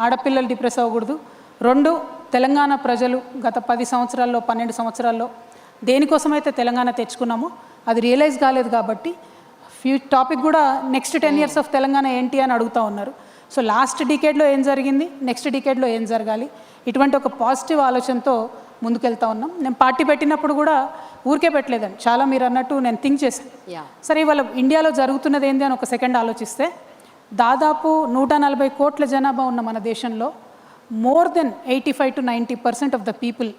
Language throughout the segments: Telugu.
ఆడపిల్లలు డిప్రెస్ అవ్వకూడదు. 2 తెలంగాణ ప్రజలు గత 10 సంవత్సరాల్లో 12 సంవత్సరాల్లో దేనికోసమైతే తెలంగాణ తెచ్చుకున్నామో అది రియలైజ్ కాలేదు కాబట్టి టాపిక్ కూడా నెక్స్ట్ 10 years ఆఫ్ తెలంగాణ ఏంటి అని అడుగుతూ ఉన్నారు. సో లాస్ట్ డికేడ్లో ఏం జరిగింది, నెక్స్ట్ డికేడ్లో ఏం జరగాలి, ఇటువంటి ఒక పాజిటివ్ ఆలోచనతో ముందుకెళ్తా ఉన్నాం. నేను పార్టీ పెట్టినప్పుడు కూడా ఊరికే పెట్టలేదండి, చాలా మీరు అన్నట్టు నేను థింక్ చేశాను. సరే ఇవాళ ఇండియాలో జరుగుతున్నది ఏంది అని ఒక సెకండ్ ఆలోచిస్తే దాదాపు 140 కోట్ల జనాభా ఉన్న మన దేశంలో more than 85 to 90% of the people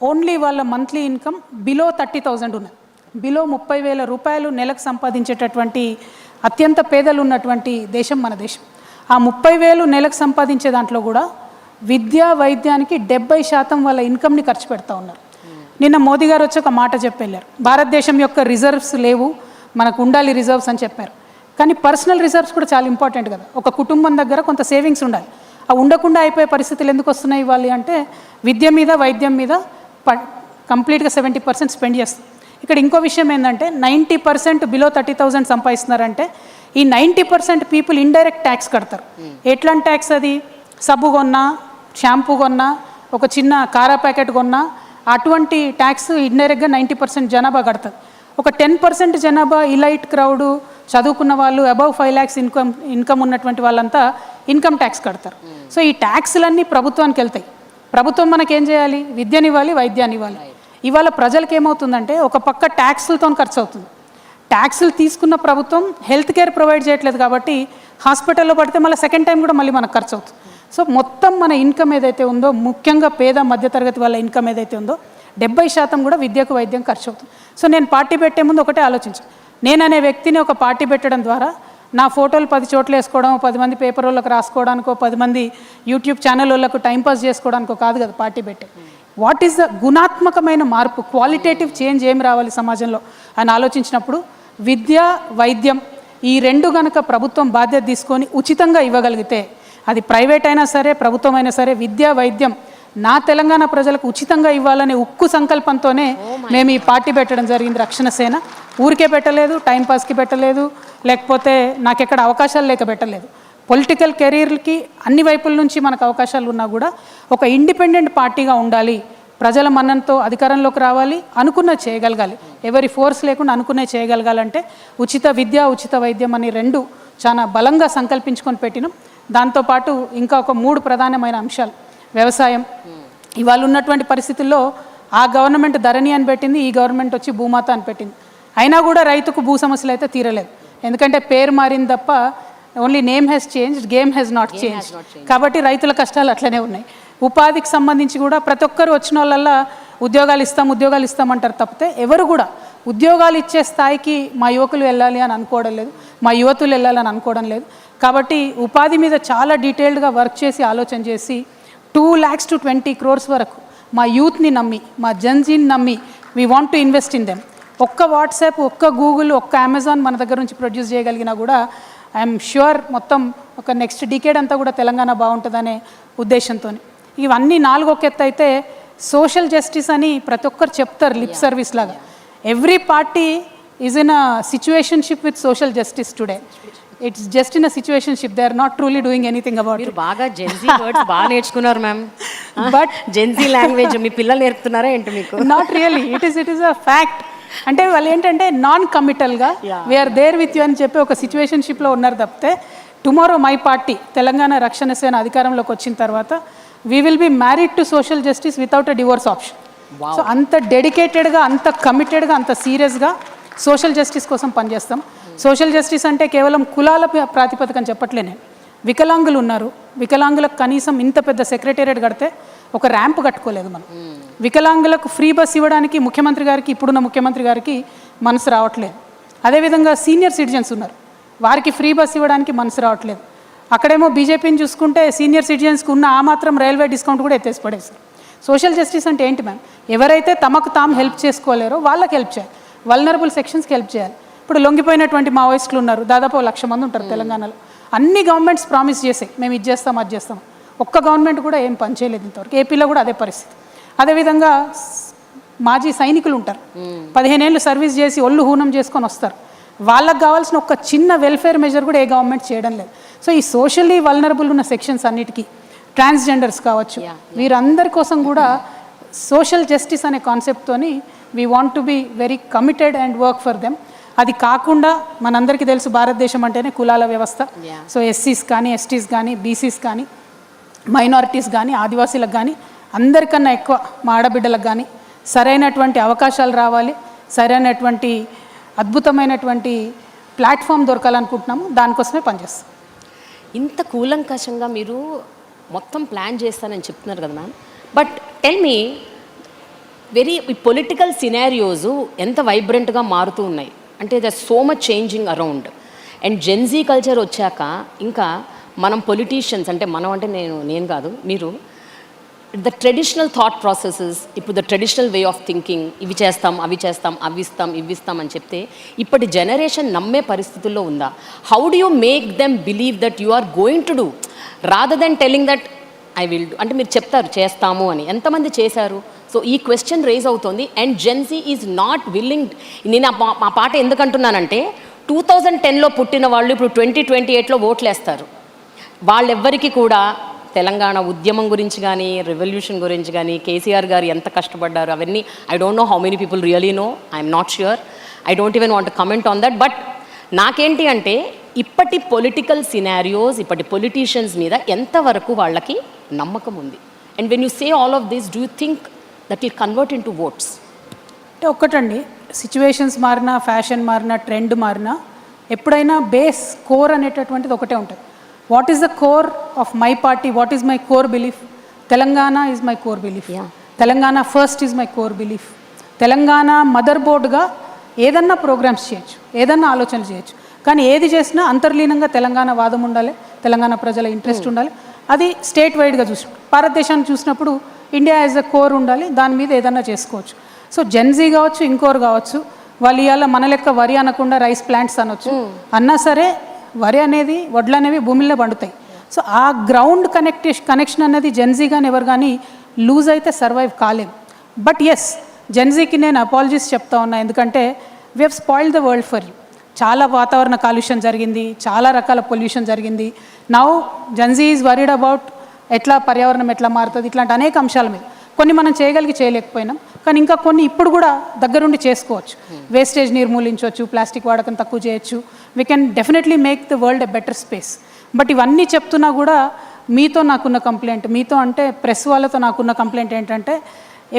only వాళ్ళ మంత్లీ ఇన్కమ్ బిలో 30,000 ఉన్నది. బిలో 30,000 రూపాయలు నెలకు సంపాదించేటటువంటి అత్యంత పేదలు ఉన్నటువంటి దేశం మన దేశం. ఆ 30,000 నెలకు సంపాదించే దాంట్లో కూడా విద్యా వైద్యానికి 70% వాళ్ళ ఇన్కమ్ని ఖర్చు పెడతా ఉన్నారు. నిన్న మోదీ గారు వచ్చి ఒక మాట చెప్పెళ్ళారు, భారతదేశం యొక్క రిజర్వ్స్ లేవు, మనకు ఉండాలి రిజర్వ్స్ అని చెప్పారు. కానీ పర్సనల్ రిజర్వ్స్ కూడా చాలా ఇంపార్టెంట్ కదా. ఒక కుటుంబం దగ్గర కొంత సేవింగ్స్ ఉండాలి. ఆ ఉండకుండా అయిపోయే పరిస్థితులు ఎందుకు వస్తున్నాయి ఇవ్వాలి అంటే విద్య మీద వైద్యం మీద కంప్లీట్గా 70% స్పెండ్ చేస్తాం. ఇక్కడ ఇంకో విషయం ఏంటంటే 90% బిలో 30,000 సంపాదిస్తున్నారంటే ఈ 90% పీపుల్ ఇండైరెక్ట్ ట్యాక్స్ కడతారు. ఎట్లాంటి ట్యాక్స్ అది? సబ్బు కొన్నా, షాంపూ కొన్నా, ఒక చిన్న కారా ప్యాకెట్ కొన్నా అటువంటి ట్యాక్స్ ఇండైరెక్ట్గా 90% జనాభా కడతారు. ఒక 10% జనాభా ఇలైట్ క్రౌడు, చదువుకున్న వాళ్ళు, అబవ్ 5 lakhs ఇన్కమ్ ఉన్నటువంటి వాళ్ళంతా ఇన్కమ్ ట్యాక్స్ కడతారు. సో ఈ ట్యాక్స్లన్నీ ప్రభుత్వానికి వెళ్తాయి. ప్రభుత్వం మనకేం చేయాలి? విద్యనివ్వాలి, వైద్యాన్ని ఇవ్వాలి. ఇవాళ ప్రజలకు ఏమవుతుందంటే ఒక పక్క ట్యాక్సులతో ఖర్చు అవుతుంది. ట్యాక్సులు తీసుకున్న ప్రభుత్వం హెల్త్ కేర్ ప్రొవైడ్ చేయట్లేదు కాబట్టి హాస్పిటల్లో పడితే మళ్ళీ సెకండ్ టైం కూడా మళ్ళీ మనకు ఖర్చు అవుతుంది. సో మొత్తం మన ఇన్కమ్ ఏదైతే ఉందో, ముఖ్యంగా పేద మధ్యతరగతి వాళ్ళ ఇన్కమ్ ఏదైతే ఉందో 70% కూడా విద్యకు వైద్యం ఖర్చు అవుతుంది. సో నేను పార్టీ పెట్టే ముందు ఒకటే ఆలోచించాను, నేననే వ్యక్తిని ఒక పార్టీ పెట్టడం ద్వారా నా ఫోటోలు 10 చోట్ల వేసుకోవడం, 10 మంది పేపర్ వాళ్ళకి రాసుకోవడానికో, 10 మంది యూట్యూబ్ ఛానల్ వాళ్ళకు టైంపాస్ చేసుకోవడానికో కాదు కదా పార్టీ పెట్టే. వాట్ ఈస్ ద గుణాత్మకమైన మార్పు, క్వాలిటేటివ్ చేంజ్ ఏం రావాలి సమాజంలో అని ఆలోచించినప్పుడు విద్య వైద్యం ఈ 2 గనక ప్రభుత్వం బాధ్యత తీసుకొని ఉచితంగా ఇవ్వగలిగితే, అది ప్రైవేట్ అయినా సరే ప్రభుత్వం అయినా సరే, విద్య వైద్యం నా తెలంగాణ ప్రజలకు ఉచితంగా ఇవ్వాలనే ఉక్కు సంకల్పంతోనే మేము ఈ పార్టీ పెట్టడం జరిగింది. రక్షణ సేన ఊరికే పెట్టలేదు, టైంపాస్కి పెట్టలేదు, లేకపోతే నాకెక్కడ అవకాశాలు లేక పెట్టలేదు. పొలిటికల్ కెరీర్కి అన్ని వైపుల నుంచి మనకు అవకాశాలు ఉన్నా కూడా ఒక ఇండిపెండెంట్ పార్టీగా ఉండాలి, ప్రజల మన్ననతో అధికారంలోకి రావాలి, అనుకున్న చేయగలగాలి, ఎవరి ఫోర్స్ లేకుండా అనుకునే చేయగలగాలంటే ఉచిత విద్య ఉచిత వైద్యం అని 2 చాలా బలంగా సంకల్పించుకొని పెట్టినాం. దాంతోపాటు ఇంకా ఒక 3 ప్రధానమైన అంశాలు. వ్యవసాయం, ఇవాళ ఉన్నటువంటి పరిస్థితుల్లో ఆ గవర్నమెంట్ ధరణి అని పెట్టింది, ఈ గవర్నమెంట్ వచ్చి భూమాత అని పెట్టింది. అయినా కూడా రైతుకు భూ సమస్యలు అయితే తీరలేదు. ఎందుకంటే పేరు మారింది తప్ప only name has changed, game has not change. కాబట్టి రైతుల కష్టాలు అట్లనే ఉన్నాయి. ఉపాధికి సంబంధించి కూడా ప్రతి ఒక్కరు వచ్చిన వాళ్ళల్లా ఉద్యోగాలు ఇస్తామంటారు తప్పితే ఎవరు కూడా ఉద్యోగాలు ఇచ్చే స్థాయికి మా యువకులు వెళ్ళాలి అని అనుకోవడం లేదు, మా యువతులు వెళ్ళాలని అనుకోవడం లేదు. కాబట్టి ఉపాధి మీద చాలా డీటెయిల్డ్గా వర్క్ చేసి ఆలోచన చేసి 2 lakhs to 20 crores వరకు మా యూత్ని నమ్మి, మా జన్జీని నమ్మి we want to invest in them. ఒక్క వాట్సాప్, ఒక్క గూగుల్, ఒక్క అమెజాన్ మన దగ్గర నుంచి ప్రొడ్యూస్ చేయగలిగినా కూడా ఐఎమ్ ష్యూర్ మొత్తం ఒక నెక్స్ట్ డికేడ్ అంతా కూడా తెలంగాణ బాగుంటుందనే ఉద్దేశంతో. ఇవన్నీ 4 ఒక ఎత్తు అయితే సోషల్ జస్టిస్ అని ప్రతి ఒక్కరు చెప్తారు లిప్ సర్వీస్ లాగా. Every party is in a situationship with social justice today. It's just in a situationship, they are not truly doing anything about it. బాగా జెన్జీ వర్డ్స్ బాగా నేర్చుకున్నారు మ్యామ్. బట్ జెన్జీ లాంగ్వేజ్ మీ పిల్లలు నేర్పుతున్నారా ఏంటి మీకు? Not really, it is a fact. అంటే వాళ్ళు ఏంటంటే నాన్ కమిటల్గా వీఆర్ దేర్ విత్ యూ అని చెప్పి ఒక సిచ్యువేషన్షిప్లో ఉన్నారు తప్పితే టుమారో మై పార్టీ తెలంగాణ రక్షణ సేన అధికారంలోకి వచ్చిన తర్వాత we will be married to social justice without a divorce option. So అంత డెడికేటెడ్గా, అంత కమిటెడ్గా, అంత సీరియస్గా సోషల్ జస్టిస్ కోసం పనిచేస్తాం. సోషల్ జస్టిస్ అంటే కేవలం కులాల ప్రాతిపదికన చెప్పట్లే నేను. వికలాంగులు ఉన్నారు, వికలాంగులకు కనీసం ఇంత పెద్ద సెక్రటేరియట్ కడితే ఒక ర్యాంప్ కట్టుకోలేదు మనం. వికలాంగులకు ఫ్రీ బస్ ఇవ్వడానికి ముఖ్యమంత్రి గారికి, ఇప్పుడున్న ముఖ్యమంత్రి గారికి మనసు రావట్లేదు. అదేవిధంగా సీనియర్ సిటిజన్స్ ఉన్నారు, వారికి ఫ్రీ బస్ ఇవ్వడానికి మనసు రావట్లేదు. అక్కడేమో బీజేపీని చూసుకుంటే సీనియర్ సిటిజన్స్కి ఉన్న ఆ మాత్రం రైల్వే డిస్కౌంట్ కూడా ఎత్తేసి పడేస్తారు. సోషల్ జస్టిస్ అంటే ఏంటి మ్యామ్? ఎవరైతే తమకు తాము హెల్ప్ చేసుకోలేరో వాళ్ళకి హెల్ప్ చేయాలి, వల్నరబుల్ సెక్షన్స్కి హెల్ప్ చేయాలి. ఇప్పుడు లొంగిపోయినటువంటి మావోయిస్టులు ఉన్నారు, దాదాపు 1,00,000 మంది ఉంటారు తెలంగాణలో. అన్ని గవర్నమెంట్స్ ప్రామిస్ చేసాయి మేము ఇది చేస్తాం అది చేస్తాం, ఒక్క గవర్నమెంట్ కూడా ఏం పనిచేయలేదు ఇంతవరకు. ఏపీలో కూడా అదే పరిస్థితి. అదేవిధంగా మాజీ సైనికులు ఉంటారు, 15 ఏళ్ళు సర్వీస్ చేసి ఒళ్ళు హూనం చేసుకొని వస్తారు, వాళ్ళకు కావాల్సిన ఒక చిన్న వెల్ఫేర్ మెజర్ కూడా ఏ గవర్నమెంట్ చేయడం లేదు. సో ఈ సోషల్లీ వల్నరబుల్ ఉన్న సెక్షన్స్ అన్నిటికీ ట్రాన్స్జెండర్స్ కావచ్చు, వీరందరి కోసం కూడా సోషల్ జస్టిస్ అనే కాన్సెప్ట్తోని we want to be very committed and work for them. అది కాకుండా మనందరికీ తెలుసు భారతదేశం అంటేనే కులాల వ్యవస్థ. సో ఎస్సీస్ కానీ, ఎస్టీస్ కానీ, బీసీస్ కానీ, మైనారిటీస్ కానీ, ఆదివాసీలకు కానీ అందరికన్నా ఎక్కువ మా ఆడబిడ్డలకు కానీ సరైనటువంటి అవకాశాలు రావాలి, సరైనటువంటి అద్భుతమైనటువంటి ప్లాట్ఫామ్ దొరకాలనుకుంటున్నాము. దానికోసమే పనిచేస్తాం. ఇంత కూలంకషంగా మీరు మొత్తం ప్లాన్ చేస్తానని చెప్తున్నారు కదా ma'am, but tell me very political scenarios ఎంత వైబ్రెంట్గా మారుతూ ఉన్నాయి అంటే they're so much changing around. And Gen Z culture వచ్చాక ఇంకా మనం పొలిటీషియన్స్ అంటే మనం అంటే నేను కాదు మీరు ద ట్రెడిషనల్ థాట్ ప్రాసెసెస్, ఇప్పుడు the traditional way of thinking, ఇవి చేస్తాం అవి చేస్తాం అవి ఇస్తాం ఇవి ఇస్తాం అని చెప్తే ఇప్పటి జనరేషన్ నమ్మే పరిస్థితుల్లో ఉందా? How do you make them believe that you are going to do rather than telling that I will do అంటే మీరు చెప్తారు చేస్తాము అని, ఎంతమంది చేశారు? సో ఈ క్వశ్చన్ రేజ్ అవుతోంది. And Gen Z is not willing. నేను ఆ పాట ఎందుకంటున్నానంటే 2010లో పుట్టిన వాళ్ళు ఇప్పుడు 2028లో ఓట్లు వేస్తారు. వాళ్ళెవ్వరికి కూడా తెలంగాణ ఉద్యమం గురించి కానీ, రెవల్యూషన్ గురించి కానీ, కేసీఆర్ గారు ఎంత కష్టపడ్డారు అవన్నీ I don't know how many people really know. I'm not sure. I don't even want comment on that. But నాకేంటి అంటే ఇప్పటి పొలిటికల్ సినారియోస్, ఇప్పటి పొలిటీషియన్స్ మీద ఎంతవరకు వాళ్ళకి నమ్మకం ఉంది? And when you say all of this do you think that will convert into votes? అంటే ఒక్కటండి, సిచ్యువేషన్స్ మారినా, ఫ్యాషన్ మారినా, ట్రెండ్ మారినా, ఎప్పుడైనా బేస్ కోర్ అనేటటువంటిది ఒకటే ఉంటుంది. What is the core of my party? What is my core belief? Telangana is my core belief. Telangana first is my core belief. Telangana mother బోర్డ్గా ఏదన్నా ప్రోగ్రామ్స్ చేయొచ్చు, ఏదన్నా ఆలోచనలు చేయొచ్చు, కానీ ఏది చేసినా అంతర్లీనంగా తెలంగాణ వాదం ఉండాలి, తెలంగాణ ప్రజల ఇంట్రెస్ట్ ఉండాలి. అది స్టేట్ వైడ్గా భారతదేశాన్ని చూసినప్పుడు ఇండియా యాజ్ అ కోర్ ఉండాలి, దాని మీద ఏదన్నా చేసుకోవచ్చు. సో జెన్జీ కావచ్చు, ఇంకోరు కావచ్చు, వాళ్ళు ఇవాళ మన లెక్క వరి అనకుండా రైస్ ప్లాంట్స్ అనొచ్చు, అన్నా సరే వరి అనేది, వడ్లు అనేవి భూమిలో పండుతాయి. సో ఆ గ్రౌండ్ కనెక్షన్ అనేది జెన్జీ కానీ ఎవరు కానీ లూజ్ అయితే సర్వైవ్ కాలేం. బట్ ఎస్, జెన్జీకి నేను అపాలజీస్ చెప్తా ఉన్నా, ఎందుకంటే we have spoiled the world for you. చాలా వాతావరణ కాలుష్యం జరిగింది, చాలా రకాల పొల్యూషన్ జరిగింది. Now Gen Z is worried about ఎట్లా పర్యావరణం ఎట్లా మారుతుంది, ఇట్లాంటి అనేక అంశాల మీద కొన్ని మనం చేయలేకపోయినాం, కానీ ఇంకా కొన్ని ఇప్పుడు కూడా దగ్గరుండి చేసుకోవచ్చు. వేస్టేజ్ నిర్మూలించవచ్చు, ప్లాస్టిక్ వాడకం తక్కువ చేయొచ్చు. We can definitely make the world a better space. But ఇవన్నీ చెప్తున్నా కూడా మీతో నాకున్న కంప్లైంట్, మీతో అంటే ప్రెస్ వాళ్ళతో నాకున్న కంప్లైంట్ ఏంటంటే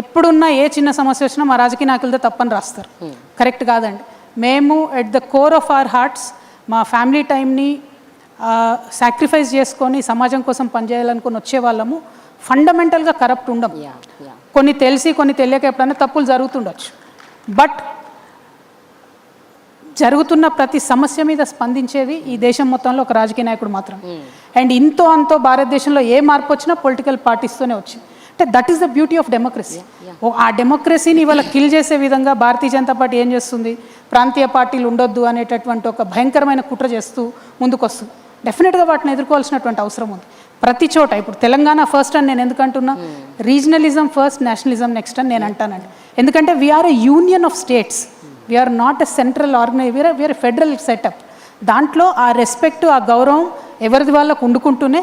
ఎప్పుడున్నా ఏ చిన్న సమస్య వచ్చినా మా రాజకీయ నాయకులతో తప్పని రాస్తారు. కరెక్ట్ కాదండి. మేము at the core of our hearts మా ఫ్యామిలీ టైంని సాక్రిఫైస్ చేసుకొని సమాజం కోసం పనిచేయాలనుకుని వచ్చే వాళ్ళము ఫండమెంటల్గా కరప్ట్ ఉండం. కొన్ని తెలిసి కొన్ని తెలియక ఎప్పుడైనా తప్పులు జరుగుతుండొచ్చు, బట్ జరుగుతున్న ప్రతి సమస్య మీద స్పందించేది ఈ దేశం మొత్తంలో ఒక రాజకీయ నాయకుడు మాత్రం. అండ్ ఇంతో అంతో భారతదేశంలో ఏ మార్పు వచ్చినా పొలిటికల్ పార్టీస్తోనే వచ్చింది. అంటే that is the beauty of democracy. ఆ డెమోక్రసీని ఇవాళ కిల్ చేసే విధంగా భారతీయ జనతా పార్టీ ఏం చేస్తుంది, ప్రాంతీయ పార్టీలు ఉండొద్దు అనేటటువంటి ఒక భయంకరమైన కుట్ర చేస్తూ ముందుకు వస్తుంది. డెఫినెట్గా వాటిని ఎదుర్కోవాల్సినటువంటి అవసరం ఉంది ప్రతి చోట. ఇప్పుడు తెలంగాణ ఫస్ట్ అని నేను ఎందుకంటున్నా, రీజనలిజం ఫస్ట్, నేషనలిజం నెక్స్ట్ అని నేను అంటానండి. ఎందుకంటే we are a union of states, we are not a central we are a federal setup. దాంట్లో ఆ రెస్పెక్ట్, ఆ గౌరవం ఎవరిది వాళ్ళకు ఉండుకుంటూనే,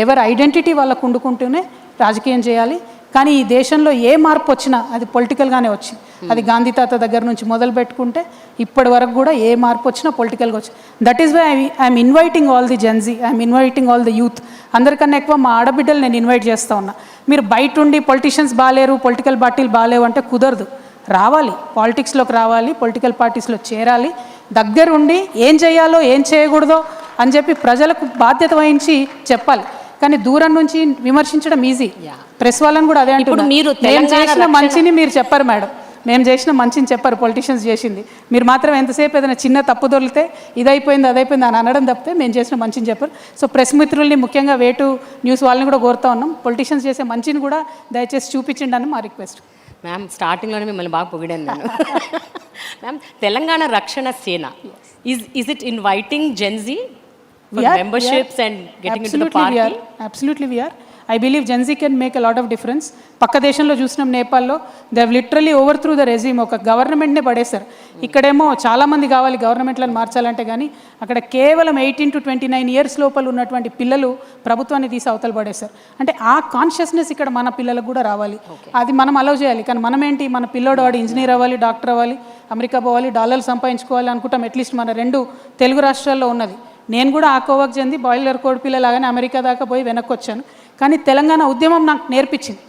ఎవరి ఐడెంటిటీ వాళ్ళకు ఉండుకుంటూనే రాజకీయం చేయాలి. కానీ ఈ దేశంలో ఏ మార్పు వచ్చినా అది పొలిటికల్గానే వచ్చింది. అది గాంధీ తాత దగ్గర నుంచి మొదలు పెట్టుకుంటే ఇప్పటి వరకు కూడా ఏ మార్పు వచ్చినా పొలిటికల్గా వచ్చింది. That is why I'm inviting all the Gen Z, I'm inviting all the youth. అందరికన్నా ఎక్కువ మా ఆడబిడ్డలు నేను ఇన్వైట్ చేస్తూ ఉన్నా. మీరు బయట ఉండి పొలిటీషియన్స్ బాగాలేరు, పొలిటికల్ పార్టీలు బాగాలేవు అంటే కుదరదు. రావాలి, పాలిటిక్స్లోకి రావాలి, పొలిటికల్ పార్టీస్లో చేరాలి, దగ్గరుండి ఏం చేయాలో ఏం చేయకూడదో అని చెప్పి ప్రజలకు బాధ్యత వహించి చెప్పాలి. కానీ దూరం నుంచి విమర్శించడం ఈజీ. ప్రెస్ వాళ్ళని కూడా అదే అంటున్నారు, మేము చేసిన మంచిని మీరు చెప్పరు మేడం, మేము చేసిన మంచిని చెప్పరు, పొలిటీషియన్స్ చేసింది. మీరు మాత్రం ఎంతసేపు ఏదైనా చిన్న తప్పు దొరికితే ఇదైపోయింది అదైపోయింది అని అనడం తప్పితే మేము చేసిన మంచిని చెప్పరు. సో ప్రెస్ మిత్రుల్ని, ముఖ్యంగా వేటు న్యూస్ వాళ్ళని కూడా కోరుతా ఉన్నాం, పొలిటీషియన్స్ చేసే మంచిని కూడా దయచేసి చూపించండి అని మా రిక్వెస్ట్. మ్యామ్ స్టార్టింగ్లోనే మిమ్మల్ని బాగా పొగిడాను నేను. మ్యామ్ తెలంగాణ రక్షణ సేన is it inviting Gen Z memberships and getting into the party? Absolutely we are. I believe Gen Z can make a lot of difference. పక్క దేశంలో చూసినాం నేపాల్లో, they have literally over through the resume, ఒక గవర్నమెంట్నే పడేశారు. ఇక్కడేమో చాలామంది కావాలి గవర్నమెంట్లను మార్చాలంటే, కానీ అక్కడ కేవలం 18 to 29 ఇయర్స్ లోపల ఉన్నటువంటి పిల్లలు ప్రభుత్వాన్ని తీసి అవతల పడేశారు. అంటే ఆ కాన్షియస్నెస్ ఇక్కడ మన పిల్లలకు కూడా రావాలి, అది మనం అలౌ చేయాలి. కానీ మనం ఏంటి, మన పిల్లోడు వాడు ఇంజనీర్ అవ్వాలి, డాక్టర్ అవ్వాలి, అమెరికా పోవాలి, డాలర్లు సంపాదించుకోవాలి అనుకుంటాం. అట్లీస్ట్ మన 2 తెలుగు రాష్ట్రాల్లో ఉన్నది. నేను కూడా ఆ కోవకు చెంది బాయిలర్ కోడి పిల్లలాగానే అమెరికా దాకా పోయి వెనక్కి వచ్చాను. కానీ తెలంగాణ ఉద్యమం నాకు నేర్పించింది